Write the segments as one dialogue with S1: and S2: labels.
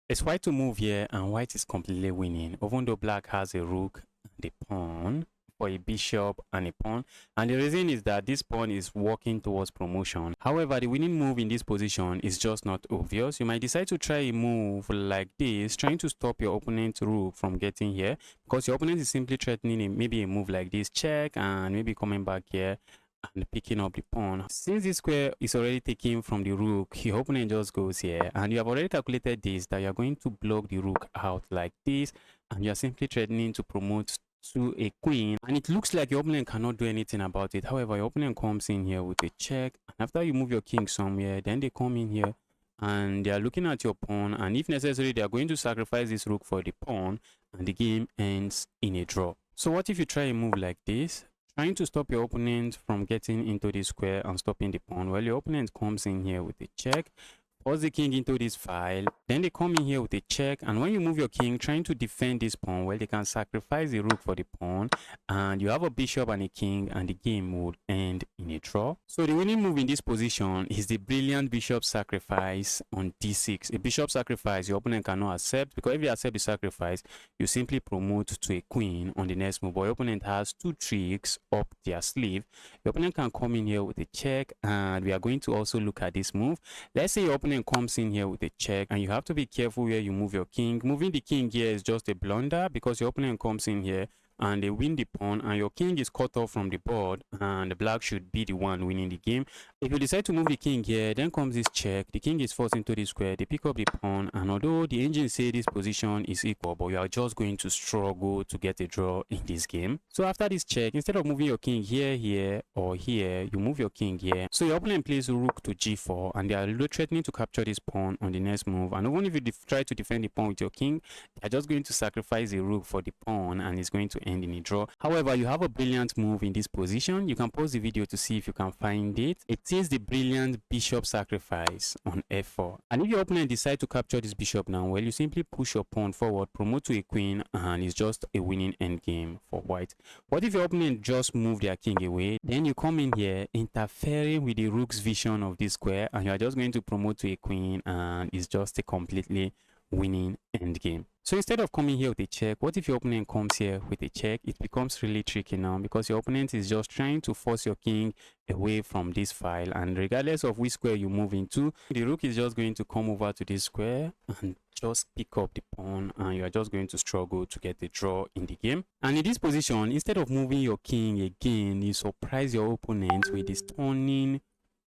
S1: It's white to move here, and white is completely winning, even though black has a rook and a pawn for a bishop and a pawn. And the reason is that this pawn is working towards promotion. However, the winning move in this position is just not obvious. You might decide to try a move like this, trying to stop your opponent's rook from getting here, because your opponent is simply threatening maybe a move like this, check, and maybe coming back here and picking up the pawn. Since this square is already taken from the rook, your opponent just goes here, and you have already calculated this, that you are going to block the rook out like this, and you are simply threatening to promote to a queen, and it looks like your opponent cannot do anything about it. However, your opponent comes in here with a check, and after you move your king somewhere, then they come in here and they are looking at your pawn, and if necessary they are going to sacrifice this rook for the pawn, and the game ends in a draw. So what if you try a move like this, trying to stop your opponent from getting into the square and stopping the pawn? Well, your opponent comes in here with a check, force the king into this file, then they come in here with a check, and when you move your king trying to defend this pawn, well, they can sacrifice the rook for the pawn, and you have a bishop and a king, and the game would end in a draw. So the winning move in this position is the brilliant bishop sacrifice on d6. A bishop sacrifice your opponent cannot accept, because if you accept the sacrifice, you simply promote to a queen on the next move. But your opponent has two tricks up their sleeve. Your opponent can come in here with a check, and we are going to also look at this move. Let's say your opponent comes in here with a check, and you have to be careful where you move your king. Moving the king here is just a blunder, because your opponent comes in here and they win the pawn, and your king is cut off from the board, and the black should be the one winning the game. If you decide to move the king here, then comes this check, the king is forced into the square, they pick up the pawn, and although the engine say this position is equal, but you are just going to struggle to get a draw in this game. So after this check, instead of moving your king here or here, you move your king here. So your opponent plays rook to g4, and they are threatening to capture this pawn on the next move. And even if you try to defend the pawn with your king, they are just going to sacrifice the rook for the pawn, and it's going to end in a draw. However, you have a brilliant move in this position. You can pause the video to see if you can find it. It is the brilliant bishop sacrifice on f4. And if your opponent decides to capture this bishop now, well, you simply push your pawn forward, promote to a queen, and it's just a winning endgame for white. What if your opponent just moved their king away? Then you come in here, interfering with the rook's vision of this square, and you are just going to promote to a queen, and it's just a completely winning endgame. So instead of coming here with a check, what if your opponent comes here with a check? It becomes really tricky now, because your opponent is just trying to force your king away from this file, and regardless of which square you move into, the rook is just going to come over to this square and just pick up the pawn, and you are just going to struggle to get the draw in the game. And in this position, instead of moving your king again, you surprise your opponent with this stunning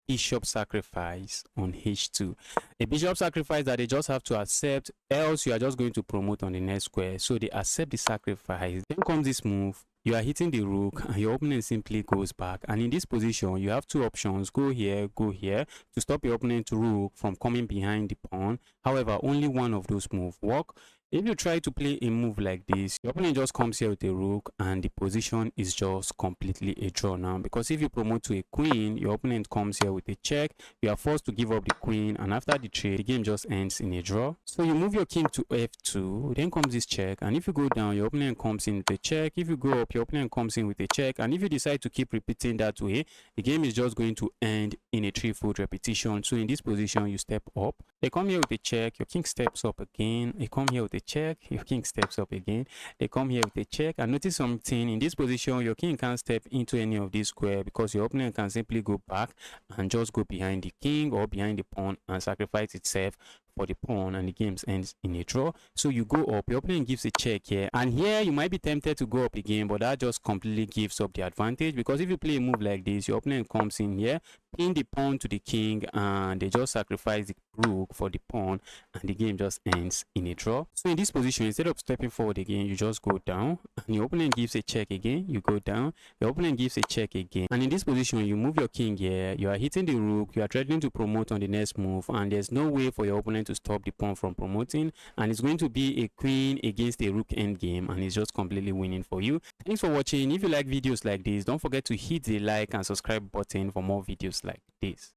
S1: bishop sacrifice on h2. A bishop sacrifice that they just have to accept, else you are just going to promote on the next square. So they accept the sacrifice. Then comes this move. You are hitting the rook, and your opponent simply goes back. And in this position, you have two options: go here to stop your opponent's rook from coming behind the pawn. However, only one of those moves work. If you try to play a move like this, your opponent just comes here with a rook, and the position is just completely a draw now, because if you promote to a queen, your opponent comes here with a check, you are forced to give up the queen, and after the trade, the game just ends in a draw. So you move your king to f2, then comes this check, and if you go down, your opponent comes in with a check. If you go up, your opponent comes in with a check, and if you decide to keep repeating that way, the game is just going to end in a threefold repetition. So in this position, you step up, they come here with a check, your king steps up again, they come here with a check, your king steps up again, they come here with a check, and notice something: in this position your king can't step into any of these square, because your opponent can simply go back and just go behind the king or behind the pawn and sacrifice itself for the pawn, and the game ends in a draw. So you go up, your opponent gives a check here, and here you might be tempted to go up again, but that just completely gives up the advantage, because if you play a move like this, your opponent comes in here, pin the pawn to the king, and they just sacrifice the rook for the pawn, and the game just ends in a draw. So in this position, instead of stepping forward again, you just go down, and your opponent gives a check again, you go down, your opponent gives a check again, and in this position you move your king here, you are hitting the rook, you are threatening to promote on the next move, and there's no way for your opponent to stop the pawn from promoting, and it's going to be a queen against a rook endgame, and it's just completely winning for you. Thanks for watching. If you like videos like this, don't forget to hit the like and subscribe button for more videos like this.